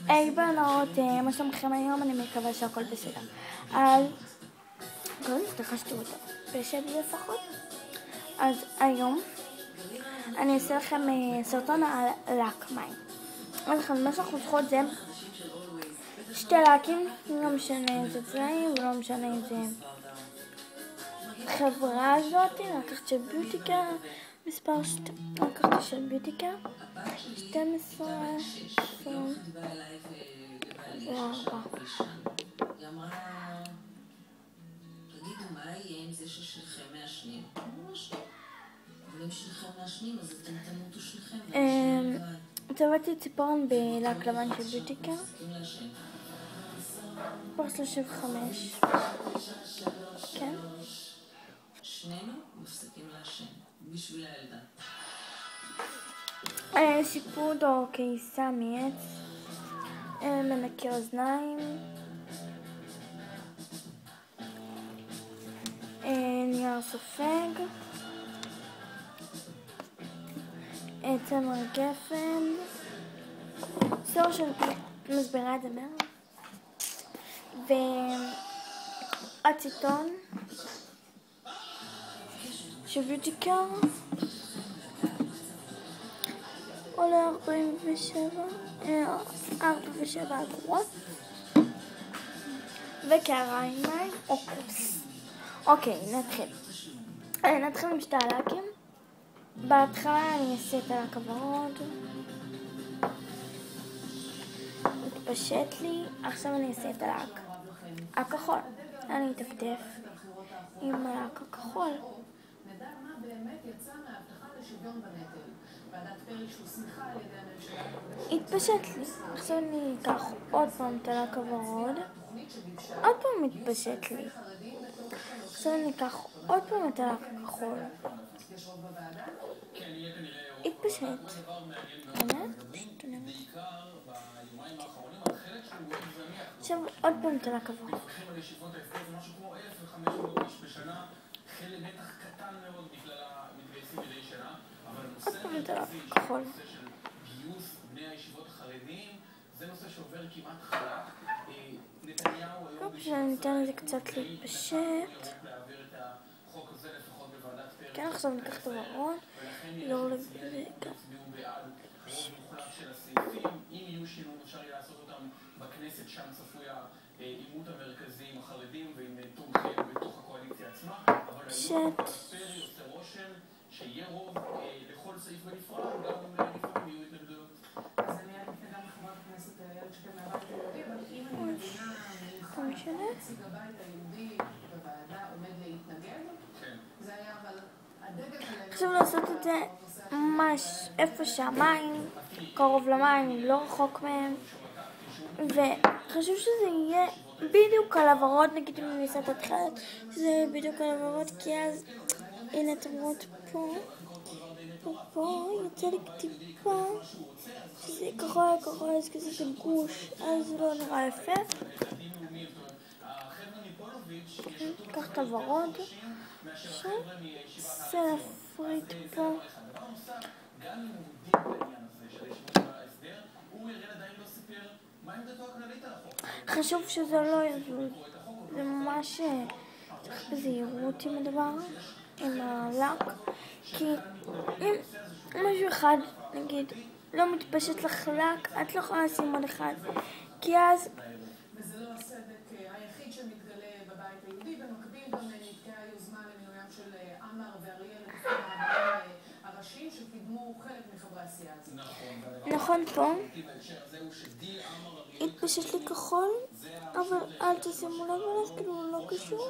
היי בנות, מה שלומכם היום? אני מקווה שהכל בסדר. אז, התרחשתי אותו, בשבי לפחות. אז היום אני אעשה לכם סרטון על לק מים. אז מה שאנחנו צריכות זה שתי לקים, לא משנה איזה צבעים, לא משנה איזה חברה הזאת. לקחת של ביוטיקה, מספר לקחת של ביוטיקה 12, 20 ו4. היא אמרה, תגידו, מה יהיה עם זה ששניכם מעשנים? ממש טוב. אבל אם שניכם מעשנים, אז אתם תמותו שניכם. צבעתי ציפורן בלק לבן של ביוטיקה. פור 35. כן? שנינו מפסיקים לעשן. בשביל הילדה. שיפוד או קיסה מעץ. מנקי אוזניים. נייר סופג. צמר גפן. סור של מסבירה דמר. ואציטון. שביוטיקה. עולה 47 אגורות. וקערה עם מים או כוס. אוקיי, נתחיל עם שתי הלקים. בהתחלה אני אעשה את הלק הוורוד. מתפשט לי. עכשיו אני אעשה את הלק הכחול. אני אטפטף עם הלק הכחול. נדע מה באמת יצא מההבטחה לשוויון בנטל. ועדת פרי שהוסמכה על ידי הממשלה. התפשט לי. עכשיו אני אקח עוד פעם את הלק הוורוד. עוד פעם מתפשט לי. עכשיו אני אקח עוד פעם את הלק הכחול. התפשט. עכשיו עוד פעם את הלק הוורוד. עוד פעם את הלק הכחול. גיוס בני הישיבות החרדיים זה נושא שעובר כמעט חלק. נתניהו היום אני אתן לזה קצת להתפשט. כן, עכשיו ניקח את הוורוד. לא לבדיקה. אם יהיו שינויים אפשר יהיה לעשות אותם בכנסת, שם צפוי העימות המרכזי עם החרדים ועם תומכים בתוך הקואליציה עצמה, אבל היום פרי עושה רושם שיהיה רוב לכל סעיף בנפרד, גם לפעמים יהיו התנגדויות. אז אני אתן גם לחברת הכנסת איילת שקד מהבית היהודי, אבל אם אני מבינה ממך, נציג הבית היהודי בוועדה עומד להתנגד, זה היה אבל הדגל שלהם. חשוב לעשות את זה ממש איפה שהמים, קרוב למים, לא רחוק מהם, וחשוב שזה יהיה בדיוק על הוורוד. נגיד אם אני אעשה את התחילת, שזה יהיה בדיוק על הוורוד, כי אז, הנה אתם רואות פה יוצא לי טיפה שזה כחול, אז כזה זה גוש, אז זה לא נראה יפה. ניקח את הוורוד, זה להפריד פה. חשוב שזה לא יזוז, זה ממש צריך בזהירות עם הדבר, עם הלק, כי אם משהו אחד, נגיד, לא מתפשט לך לק, את לא יכולה לשים עוד אחד, כי אז... וזה לא הסדק היחיד שמתגלה בבית היהודי, במקביל גם נתקעה היוזמה למינוים של עמר ואריאל לתפקיד הראשיים שקידמו חלק מחברי הסיעה הזאת. נכון, פה התפשט לי כחול, אבל אל תשימו לב עליו, כאילו הוא לא קשור.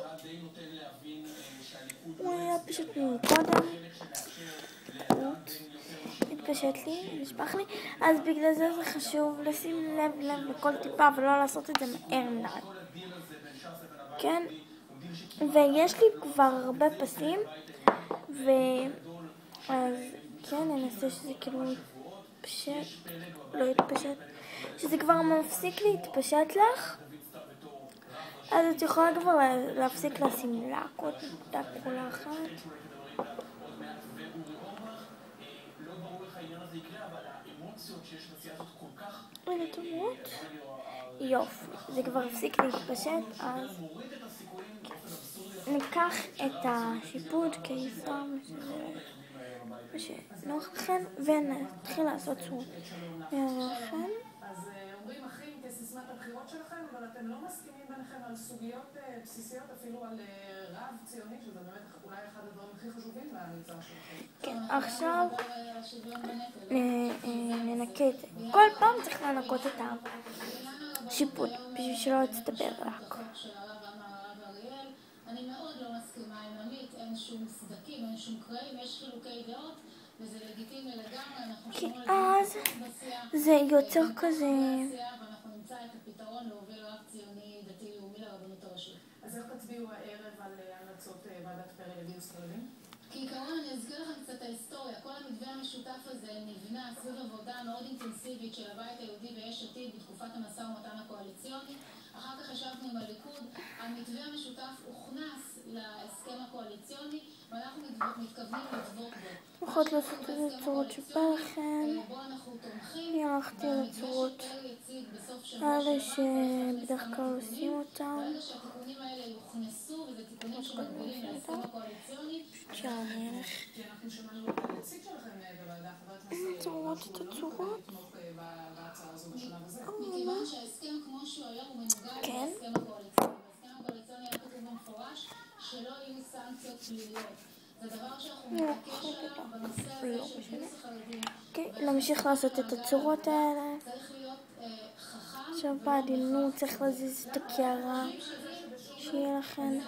הוא היה פשוט מקודם. התפשט לי, נשפך לי, אז בגלל זה זה חשוב לשים לב לכל טיפה ולא לעשות את זה מהר מדי. כן? ויש לי כבר הרבה פסים, אז כן, אני אנסה שזה כאילו יתפשט, לא יתפשט, שזה כבר מפסיק להתפשט לך, אז את יכולה כבר להפסיק לשים לק עוד נקודה כחולה אחת. לא ברור איך העניין הזה יקרה, אבל האמוציות שיש בסיעה הזאת כל כך רגע, תמרות. יופי, זה כבר הפסיק להתפשט, אז ניקח את השיפוד קיסר שנוח לכם ונתחיל לעשות צורות. ולכן אז אומרים אחים כסיסמת הבחירות שלכם, אבל אתם לא מסכימים ביניכם על סוגיות בסיסיות, אפילו על רב ציוני, שזה באמת אולי אחד הדברים הכי חשובים למגזר שלכם. כן, עכשיו ננקה את זה. כל פעם צריך לנקות את השיפוד בשביל שלא יצטבר רק. אני מאוד לא מסכימה עם עמית, אין שום סדקים, אין שום קרעים, יש חילוקי דעות וזה לגיטימי לגמרי. כי אז זה יוצר כזה. ואנחנו נמצא את הפתרון להוביל רב ציוני דתי לאומי לרבנות הראשית. אז איך תצביעו הערב על המלצות ועדת פרי לגיוס חרדים? כעיקרון אני אזכיר לכם קצת ההיסטוריה. כל המתווה המשותף הזה נבנה סביב עבודה מאוד אינטנסיבית של הבית היהודי ויש עתיד בתקופת המשא ומתן הקואליציוני. אחר כך ישבנו עם הליכוד, המתווה המשותף הוכנס להסכם הקואליציוני ואנחנו מתכוונים לדבוק בו. יכולת לעשות את זה צורות שבא לכם. אני הלכתי לצורות האלה שבדרך כלל עושים אותם. ברגע שהתיקונים האלה יוכנסו, וזה תיקונים שמקבילים להסכם הקואליציוני, שאני אלך. אנחנו שמענו את הנציג שלכם בוועדה, חבר הכנסת צורות את הצורות. בהצעה הזו בשלב הזה. מכיוון שההסכם כמו שהוא היום הוא מנוגד להסכם הקואליציוני. בהסכם הקואליציוני היה כתוב במפורש שלא יהיו סנקציות פליליות. זה דבר שאנחנו מתעקש עליו בנושא הזה של גיוס החרדים. להמשיך לעשות את הצורות האלה. צריך להיות חכם. עכשיו בעדינות צריך להזיז את הקערה שיהיה לכם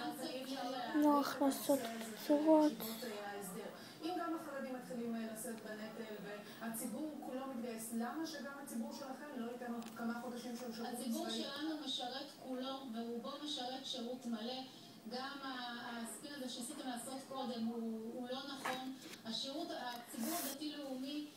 נוח לעשות את הצורות. אם גם החרדים מתחילים לשאת בנטל והציבור כולו מתגייס, למה שגם הציבור שלכם לא ייתן עוד כמה חודשים של שירות צבאי? הציבור שלנו משרת כולו ורובו משרת שירות מלא. גם הספין הזה שניסיתם לעשות קודם הוא לא נכון. הציבור הדתי-לאומי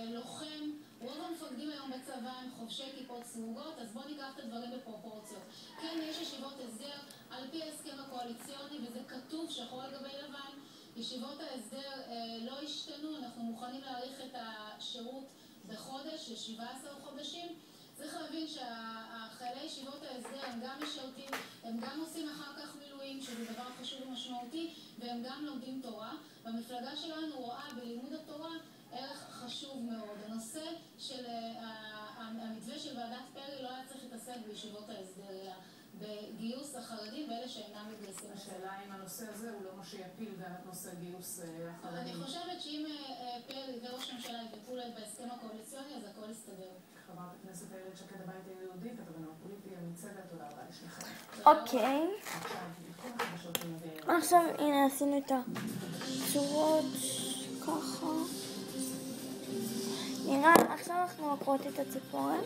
לוחם, רוב המפקדים היום בצבא הם חובשי כיפות סרוגות, אז בואו ניקח את הדברים בפרופורציות. כן, יש ישיבות הסדר על פי ההסכם הקואליציוני וזה כתוב שחור על גבי לבן. ישיבות ההסדר לא השתנו, אנחנו מוכנים להאריך את השירות בחודש ל-17 חודשים. צריך להבין שהחיילי ישיבות ההסדר הם גם משרתים, הם גם עושים אחר כך מילואים, שזה דבר חשוב ומשמעותי, והם גם לומדים תורה. והמפלגה שלנו רואה בלימוד התורה ערך חשוב מאוד. הנושא של המתווה של ועדת פרי לא היה צריך להתעסק בישיבות ההסדר, אלא בגיוס החרדים ואלה שאינם מתגייסים. השאלה אם הנושא הזה הוא לא מה שיפיל גם את נושא גיוס החרדים. אני חושבת שאם פרי וראש הממשלה ידבקו להם בהסכם הקואליציוני, אז הכל יסתדר. חברת הכנסת איילת שקד, הבית היהודי, כתבנו הפוליטי, המצוות, תודה רבה לשניכם. אוקיי. עכשיו הנה עשינו את הצורות ככה. נראה, עכשיו אנחנו עוקרות את הציפורן.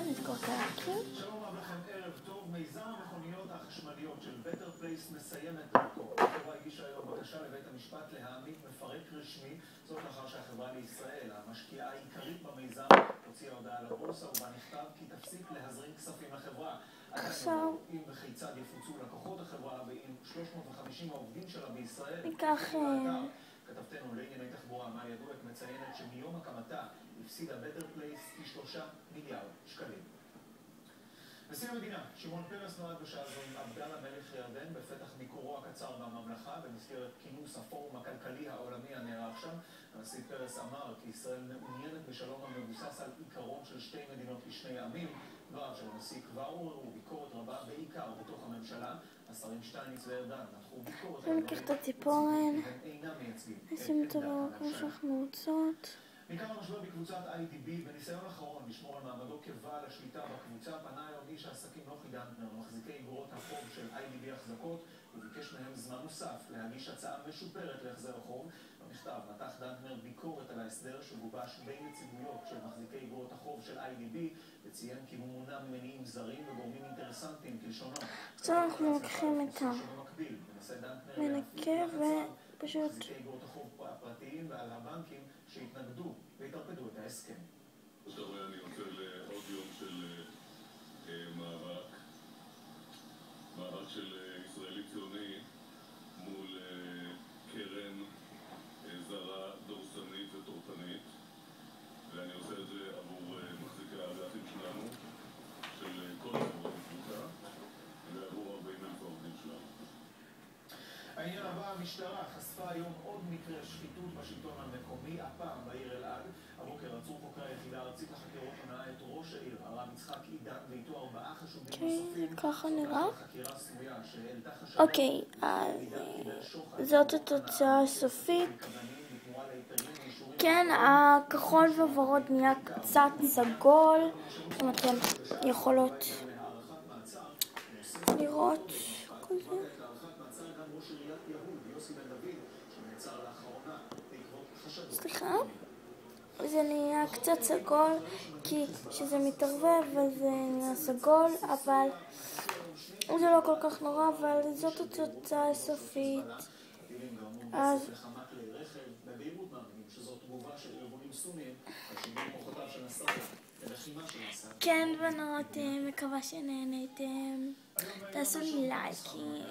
נזכור את הלקים. שלום רב לכם, ערב טוב. מיזם המכוניות החשמליות של בטר פלייס מסיים את דרכו. החברה הגישה היום בקשה לבית המשפט להעמיד מפרק רשמי, זאת לאחר שהחברה לישראל, המשקיעה העיקרית במיזם, הוציאה הודעה לבורסה ובה נכתב כי תפסיק להזרים כספים לחברה. עכשיו אם וכיצד יפוצו לקוחות החברה ואם 350 העובדים שלה בישראל. ניקח כתבתנו לענייני תחבורה, מליה דואק, מציינת שמיום הקמתה הפסידה בטר פלייס כ3 מיליארד שקלים. נשיא המדינה, שמעון פרס, נועד בשעה זו עם עבדאללה מלך ירדן בפתח ביקורו הקצר בממלכה במסגרת כינוס הפורום הכלכלי העולמי הנערך שם. הנשיא פרס אמר כי ישראל מעוניינת בשלום המבוסס על עיקרון של שתי מדינות לשני עמים. דבריו של הנשיא כבר עוררו ביקורת רבה בעיקר בתוך הממשלה. השרים שטייניץ וארדן נתחו ביקורת על ניקח את הציפורן, אינם מייצגים נשים את הדבר כמו שאנחנו רוצות. מכאן המשבר בקבוצת IDB, בניסיון אחרון לשמור על מעמדו כבעל השליטה בקבוצה, פנה היום איש העסקים נוחי דנקנר, מחזיקי אגרות החוב של IDB החזקות, וביקש מהם זמן נוסף להגיש הצעה משופרת להחזר החוב. במכתב מתח דנקנר ביקורת על ההסדר שגובש בין נציגויות של מחזיקי אגרות החוב של IDB, וציין כי הוא מונע ממניעים זרים וגורמים אינטרסנטיים כלשונו. עכשיו אנחנו לוקחים את המנקה ופשוט מחזיקי אגרות החוב הפרטיים ועל הבנקים שהתנגדו והתרפדו את ההסכם. אתה רואה, אני יוצא לעוד יום של מאבק של ישראלי ציוני מול קרן זרה דורסנית וטורפנית, ואני עושה את זה עבור בכתבה המשטרה חשפה היום עוד מקרה שחיתות בשלטון המקומי, הפעם בעיר אלעד. הבוקר עצרו חוקרי היחידה הארצית לחקירות הונאה את ראש העיר, הרב יצחק עידן, ואיתו 4 חשודים נוספים. ככה נראה. חקירה סמויה שהעלתה חשדות. אוקיי, זאת התוצאה הסופית. כן, הכחול וורוד נהיה קצת סגול, אם אתם יכולות לראות כזה. סליחה, זה נהיה קצת סגול כי שזה מתערבב וזה נהיה סגול, אבל זה לא כל כך נורא, אבל זאת התוצאה הסופית. אז כן בנות, מקווה שנהנתם, תעשו לי לייקים,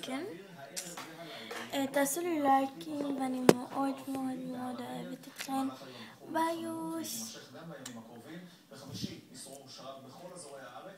כן? תעשו לי לייקים ואני מאוד מאוד מאוד אוהבת אתכם. ביי יוש. בחמישי ישרור שרב בכל אזורי הארץ.